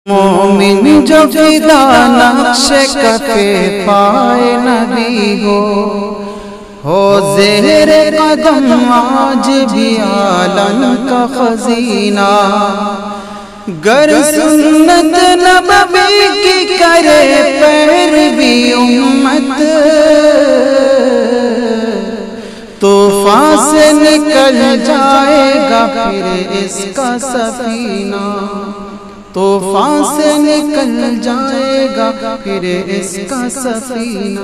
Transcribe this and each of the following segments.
مومن جو فدا نقش کفے پائے نبی ہو زہر قدم آج بھی عالم کا خزینہ، گر سنت نبوی کی کرے پیروی امت، طوفان سے نکل جائے گا پھر اس کا سفینہ، طوفان سے نکل جائے گا پھر اس کا سفینہ۔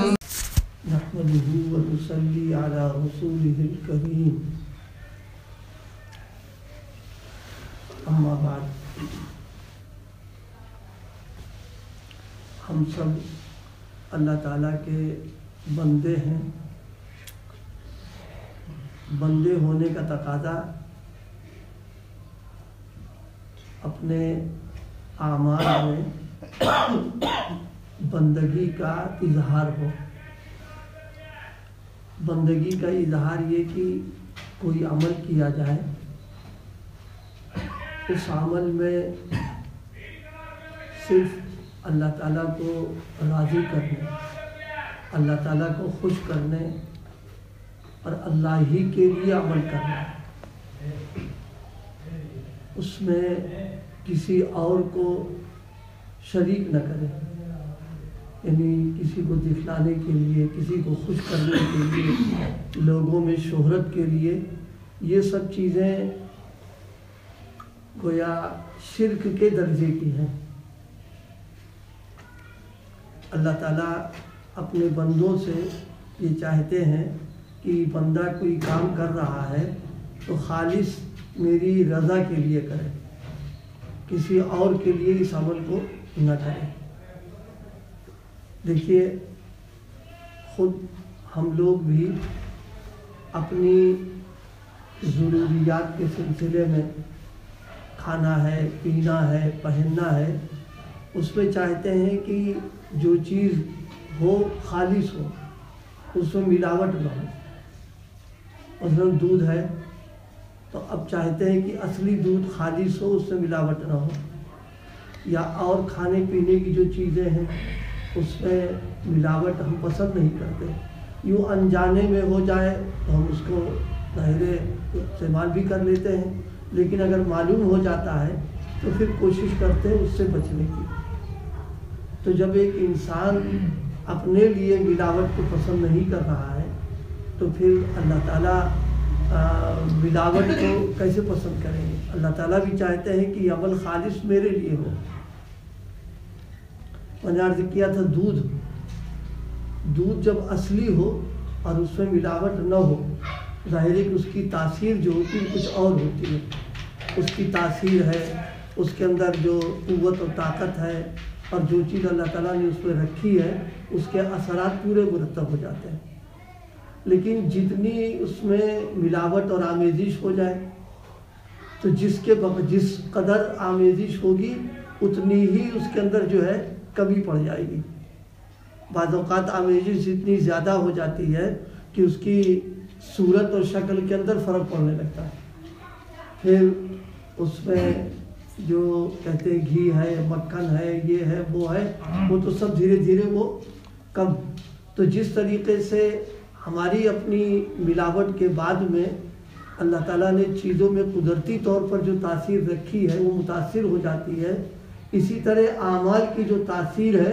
نحمده ونصلي على رسوله الكريم، اما بعد، ہم سب اللہ تعالیٰ کے بندے ہیں۔ بندے ہونے کا تقاضا اپنے اعمال میں بندگی کا اظہار ہو۔ بندگی کا اظہار یہ کہ کوئی عمل کیا جائے، اس عمل میں صرف اللہ تعالیٰ کو راضی کرنے، اللہ تعالیٰ کو خوش کرنے اور اللہ ہی کے لیے عمل کرنا، اس میں کسی اور کو شریک نہ کرے، یعنی کسی کو دکھلانے کے لیے، کسی کو خوش کرنے کے لیے، لوگوں میں شہرت کے لیے، یہ سب چیزیں گویا شرک کے درجے کی ہیں۔ اللہ تعالیٰ اپنے بندوں سے یہ چاہتے ہیں کہ بندہ کوئی کام کر رہا ہے تو خالص میری رضا کے لیے کرے، کسی اور کے لیے اس عمل کو نہ کرے۔ دیکھیے، خود ہم لوگ بھی اپنی ضروریات کے سلسلے میں، کھانا ہے، پینا ہے، پہننا ہے، اس میں چاہتے ہیں کہ جو چیز ہو خالص ہو، اس میں ملاوٹ نہ ہو۔ مثلاً دودھ ہے تو اب چاہتے ہیں کہ اصلی دودھ خالص ہو، اس میں ملاوٹ نہ ہو، یا اور کھانے پینے کی جو چیزیں ہیں اس میں ملاوٹ ہم پسند نہیں کرتے۔ یوں انجانے میں ہو جائے تو ہم اس کو ظاہر استعمال بھی کر لیتے ہیں، لیکن اگر معلوم ہو جاتا ہے تو پھر کوشش کرتے ہیں اس سے بچنے کی۔ تو جب ایک انسان اپنے لیے ملاوٹ کو پسند نہیں کر رہا ہے تو پھر اللہ تعالیٰ ملاوٹ کو کیسے پسند کریں گے؟ اللہ تعالیٰ بھی چاہتے ہیں کہ یہ عمل خالص میرے لیے ہو۔ میں نے عرض کیا تھا، دودھ جب اصلی ہو اور اس میں ملاوٹ نہ ہو، ظاہر ہے کہ اس کی تاثیر جو ہوتی ہے کچھ اور ہوتی ہے۔ اس کی تاثیر ہے، اس کے اندر جو قوت اور طاقت ہے، اور جو چیز اللہ تعالیٰ نے اس پہ رکھی ہے اس کے اثرات پورے مرتب ہو جاتے ہیں۔ لیکن جتنی اس میں ملاوٹ اور آمیزش ہو جائے تو جس قدر آمیزش ہوگی اتنی ہی اس کے اندر جو ہے کمی پڑ جائے گی۔ بعض اوقات آمیزش اتنی زیادہ ہو جاتی ہے کہ اس کی صورت اور شکل کے اندر فرق پڑنے لگتا ہے۔ پھر اس میں جو کہتے ہیں گھی ہے، مکھن ہے، یہ ہے، وہ ہے، وہ تو سب دھیرے دھیرے وہ کم۔ تو جس طریقے سے ہماری اپنی ملاوٹ کے بعد میں اللہ تعالیٰ نے چیزوں میں قدرتی طور پر جو تاثیر رکھی ہے وہ متاثر ہو جاتی ہے، اسی طرح اعمال کی جو تاثیر ہے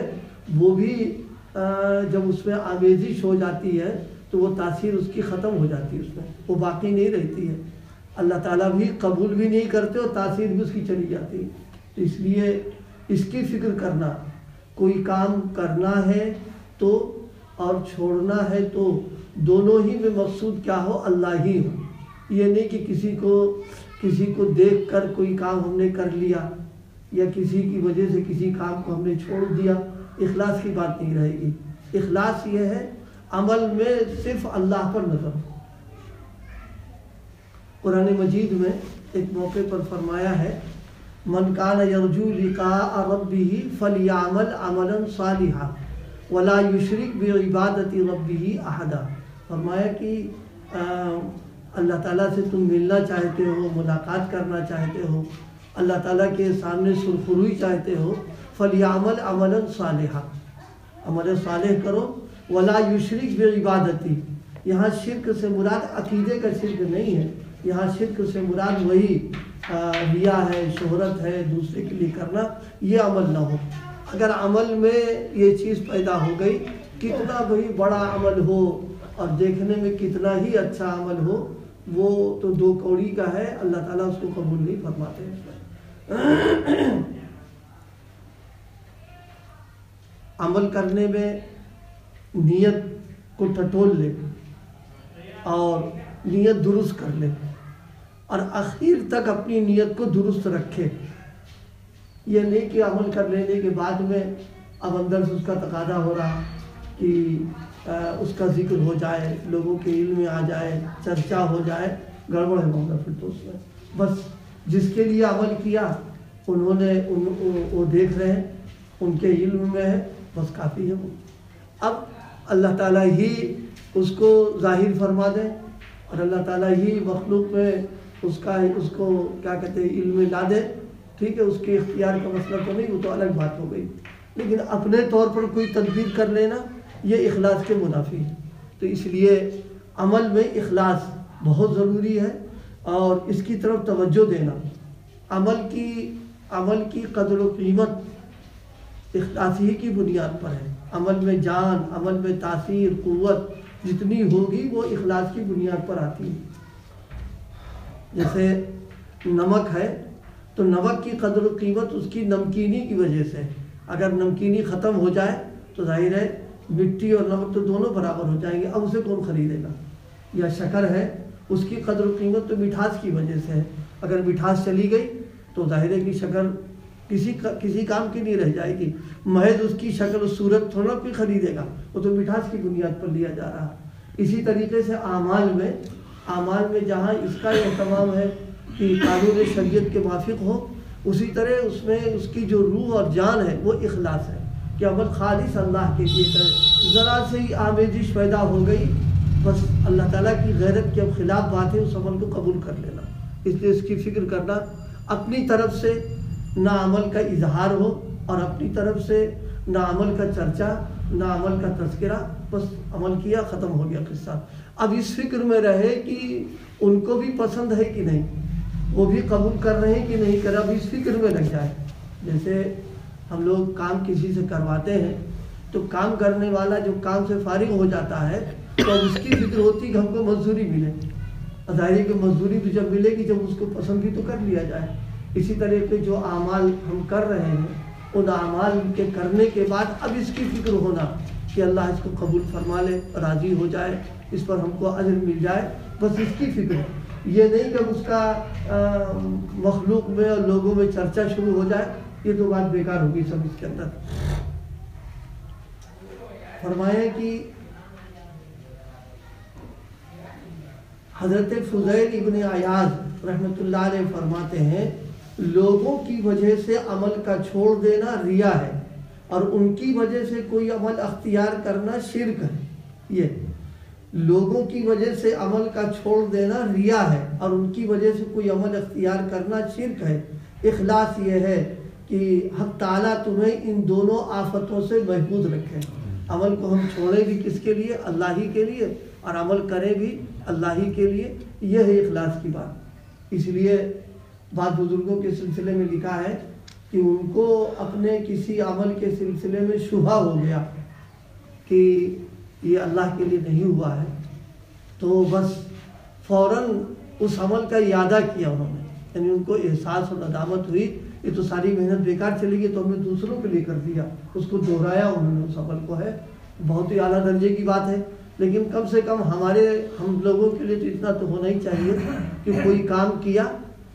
وہ بھی جب اس میں آمیزش ہو جاتی ہے تو وہ تاثیر اس کی ختم ہو جاتی ہے، اس میں وہ باقی نہیں رہتی ہے۔ اللہ تعالیٰ بھی قبول بھی نہیں کرتے اور تاثیر بھی اس کی چلی جاتی ہے۔ تو اس لیے اس کی فکر کرنا، کوئی کام کرنا ہے تو اور چھوڑنا ہے تو دونوں ہی میں مقصود کیا ہو؟ اللہ ہی ہو۔ یہ نہیں کہ کسی کو دیکھ کر کوئی کام ہم نے کر لیا یا کسی کی وجہ سے کسی کام کو ہم نے چھوڑ دیا، اخلاص کی بات نہیں رہے گی۔ اخلاص یہ ہے عمل میں صرف اللہ پر نظر ہو۔ قرآن مجید میں ایک موقع پر فرمایا ہے، من کان یرجو لقاء ربہ فلیعمل عملا صالحا ولا یشرک بعبادۃ ربہ احدا۔ فرمایا کہ اللہ تعالیٰ سے تم ملنا چاہتے ہو، ملاقات کرنا چاہتے ہو، اللہ تعالیٰ کے سامنے سرخروئی چاہتے ہو فلیعمل عملا صالحا، عمل صالح کرو، ولا یشرک بعبادتی، یہاں شرک سے مراد عقیدے کا شرک نہیں ہے، یہاں شرک سے مراد وہی ریا ہے، شہرت ہے، دوسرے کے لیے کرنا، یہ عمل نہ ہو۔ اگر عمل میں یہ چیز پیدا ہو گئی، کتنا بھئی بڑا عمل ہو اور دیکھنے میں کتنا ہی اچھا عمل ہو، وہ تو دو کوڑی کا ہے، اللہ تعالیٰ اس کو قبول نہیں فرماتے۔ عمل کرنے میں نیت کو ٹٹول لے اور نیت درست کر لے اور اخیر تک اپنی نیت کو درست رکھے، یہ نہیں کہ عمل کر لینے کے بعد میں اب اندر سے اس کا تقاضا ہو رہا کہ اس کا ذکر ہو جائے، لوگوں کے علم میں آ جائے، چرچا ہو جائے، گڑبڑ ہے معاملہ پھر تو اس میں۔ بس جس کے لیے عمل کیا انہوں نے وہ دیکھ رہے ہیں، ان کے علم میں ہے، بس کافی ہے وہ۔ اب اللہ تعالیٰ ہی اس کو ظاہر فرما دیں اور اللہ تعالیٰ ہی مخلوق میں اس کو کیا کہتے ہیں علم لا دے، ٹھیک ہے، اس کے اختیار کا مسئلہ تو نہیں، وہ تو الگ بات ہو گئی، لیکن اپنے طور پر کوئی تدبیر کر لینا یہ اخلاص کے منافی ہے۔ تو اس لیے عمل میں اخلاص بہت ضروری ہے اور اس کی طرف توجہ دینا، عمل کی قدر و قیمت اخلاص ہی کی بنیاد پر ہے۔ عمل میں جان، عمل میں تاثیر، قوت جتنی ہوگی وہ اخلاص کی بنیاد پر آتی ہے۔ جیسے نمک ہے تو نمک کی قدر و قیمت اس کی نمکینی کی وجہ سے، اگر نمکینی ختم ہو جائے تو ظاہر ہے مٹی اور نمک تو دونوں برابر ہو جائیں گے، اب اسے کون خریدے گا؟ یا شکر ہے، اس کی قدر و قیمت تو مٹھاس کی وجہ سے ہے، اگر مٹھاس چلی گئی تو ظاہر ہے کہ شکر کسی کام کی نہیں رہ جائے گی، محض اس کی شکل و صورت تھوڑا کوئی خریدے گا، وہ تو مٹھاس کی بنیاد پر لیا جا رہا۔ اسی طریقے سے اعمال میں جہاں اس کا اہتمام ہے کہ قانون شریعت کے موافق ہو، اسی طرح اس میں اس کی جو روح اور جان ہے وہ اخلاص ہے کہ عمل خالص اللہ کے لیے کرے۔ ذرا سے ہی آمیزش پیدا ہو گئی، بس اللہ تعالیٰ کی غیرت کے خلاف بات ہے، اس عمل کو قبول کر لینا۔ اس لیے اس کی فکر کرنا، اپنی طرف سے نہ عمل کا اظہار ہو اور اپنی طرف سے نہ عمل کا چرچا، نہ عمل کا تذکرہ، بس عمل کیا، ختم ہو گیا قصہ۔ اب اس فکر میں رہے کہ ان کو بھی پسند ہے کہ نہیں، وہ بھی قبول کر رہے ہیں کہ نہیں کر رہا، اب اس فکر میں لگ جائے۔ جیسے ہم لوگ کام کسی سے کرواتے ہیں تو کام کرنے والا جو کام سے فارغ ہو جاتا ہے تو اب اس کی فکر ہوتی کہ ہم کو مزدوری ملے، ظاہر ہے کہ مزدوری تو جب ملے گی جب اس کو پسند بھی تو کر لیا جائے۔ اسی طرح کے جو اعمال ہم کر رہے ہیں ان اعمال کے کرنے کے بعد اب اس کی فکر ہونا کہ اللہ اس کو قبول فرما لے، راضی ہو جائے، اس پر ہم کو اجر مل جائے، بس اس کی فکر۔ یہ نہیں کہ اس کا مخلوق میں اور لوگوں میں چرچا شروع ہو جائے، یہ تو بات بیکار ہوگی سب اس کے اندر۔ فرمایا کہ حضرت فضیل ابن عیاض رحمۃ اللہ علیہ فرماتے ہیں لوگوں کی وجہ سے عمل کا چھوڑ دینا ریا ہے اور ان کی وجہ سے کوئی عمل اختیار کرنا شرک ہے۔ یہ لوگوں کی وجہ سے عمل کا چھوڑ دینا ریا ہے اور ان کی وجہ سے کوئی عمل اختیار کرنا شرک ہے۔ اخلاص یہ ہے کہ حق تعالیٰ تمہیں ان دونوں آفتوں سے محفوظ رکھے۔ عمل کو ہم چھوڑیں بھی کس کے لیے؟ اللہ ہی کے لیے، اور عمل کریں بھی اللہ ہی کے لیے، یہ ہے اخلاص کی بات۔ اس لیے بعض بزرگوں کے سلسلے میں لکھا ہے کہ ان کو اپنے کسی عمل کے سلسلے میں شبہ ہو گیا کہ یہ اللہ کے لیے نہیں ہوا ہے، تو بس فوراً اس عمل کا اعادہ کیا انہوں نے، یعنی ان کو احساس اور ندامت ہوئی یہ تو ساری محنت بیکار چلی گئی، تو ہم نے دوسروں کے لیے کر دیا، اس کو دہرایا انہوں نے اس عمل کو۔ ہے بہت ہی اعلیٰ درجے کی بات ہے، لیکن کم سے کم ہم لوگوں کے لیے تو اتنا تو ہونا ہی چاہیے کہ کوئی کام کیا،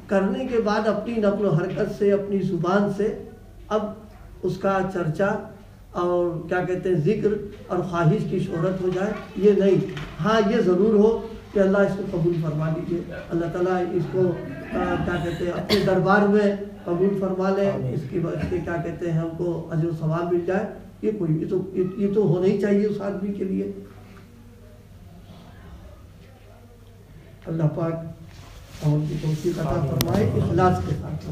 کرنے کے بعد اپنی نقل و حرکت سے، اپنی زبان سے اب اس کا چرچا اور کیا کہتے ہیں ذکر اور خواہش کی شہرت ہو جائے، یہ نہیں۔ ہاں یہ ضرور ہو کہ اللہ اس کو قبول فرما لیجیے، اللہ تعالیٰ اس کو کیا کہتے ہیں اپنے دربار میں قبول فرما لے، اس کے کیا کہتے ہیں ہم کو اجر و ثواب مل جائے، یہ تو ہونا ہی چاہیے اس آدمی کے لیے۔ اللہ پاک اور کی توفیق عطا فرمائے اخلاص کے ساتھ۔